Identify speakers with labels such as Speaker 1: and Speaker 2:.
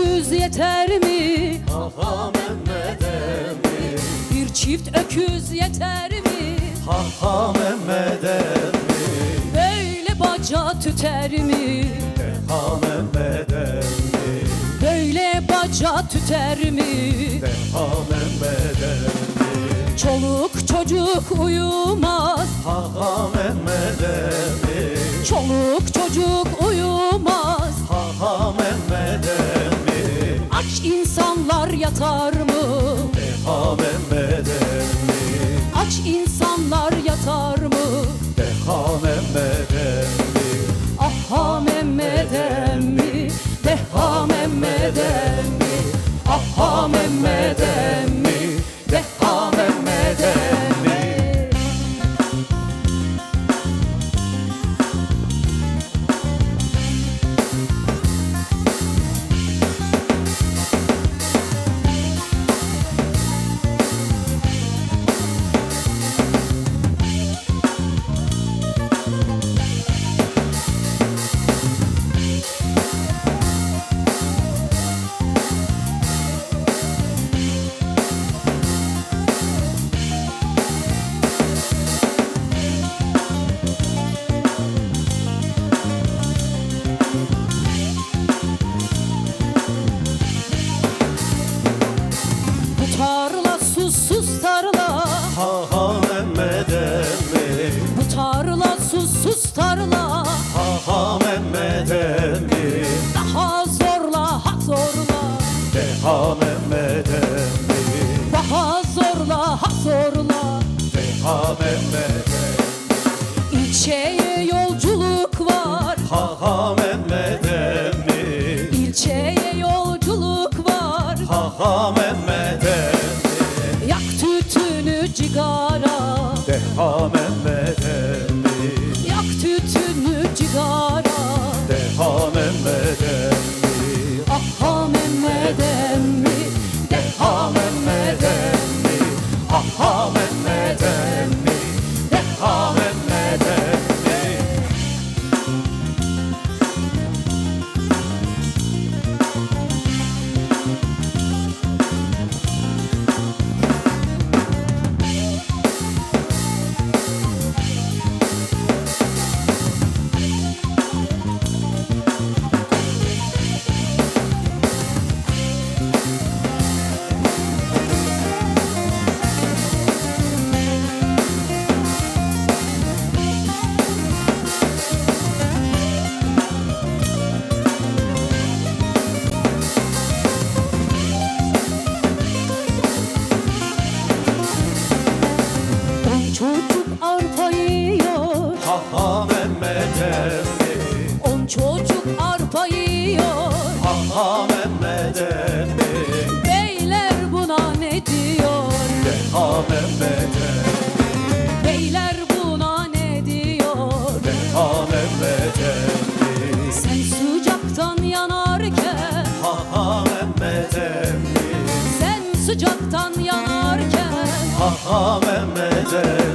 Speaker 1: öküz yeter mi?
Speaker 2: Ha Mehmet emmi,
Speaker 1: Bir çift öküz yeter mi?
Speaker 2: ha Mehmet emmi,
Speaker 1: Böyle baca tüter mi?
Speaker 2: ha Mehmet emmi,
Speaker 1: Böyle baca tüter mi?
Speaker 2: ha Mehmet emmi,
Speaker 1: Çoluk çocuk uyumaz,
Speaker 2: ha Mehmet emmi,
Speaker 1: çoluk çocuk uyumaz.
Speaker 2: ha Mehmet emmi,
Speaker 1: Aç insanlar yatar mı?
Speaker 2: ha Mehmet emmi,
Speaker 1: Aç insanlar yatar mı?
Speaker 2: ha Mehmet emmi,
Speaker 1: Aha Mehmet emmi, deha Mehmet emmi, aha Mehmet emmi, deha Mehmet emmi. Bu tarla susuz tarla,
Speaker 2: ha Mehmet emmi,
Speaker 1: bu tarla susuz tarla.
Speaker 2: ha Mehmet emmi,
Speaker 1: Daha zorla, ha zorla,
Speaker 2: ha Mehmet emmi,
Speaker 1: daha zorla, ha zorla.
Speaker 2: ha Mehmet emmi,
Speaker 1: İlçeye yolculuk var,
Speaker 2: ha Mehmet emmi,
Speaker 1: ilçeye yolculuk var.
Speaker 2: ha Mehmet emmi,
Speaker 1: Yak tütünü cigara,
Speaker 2: ha Mehmet emmi,
Speaker 1: yak tütünü cigara.
Speaker 2: ha Mehmet emmi,
Speaker 1: Aha Mehmet emmi, deha Mehmet emmi, aha Mehmet emmi, deha Mehmet emmi. On çocuk arpa yiyor,
Speaker 2: ha Mehmet emmi,
Speaker 1: on çocuk arpa yiyor.
Speaker 2: ha Mehmet emmi,
Speaker 1: Beyler buna ne diyor?
Speaker 2: ha Mehmet emmi,
Speaker 1: Beyler buna ne diyor?
Speaker 2: ha Mehmet emmi,
Speaker 1: Sen sıcaktan yanarken,
Speaker 2: ha Mehmet emmi,
Speaker 1: sen sıcaktan yanarken.
Speaker 2: ha Mehmet emmi,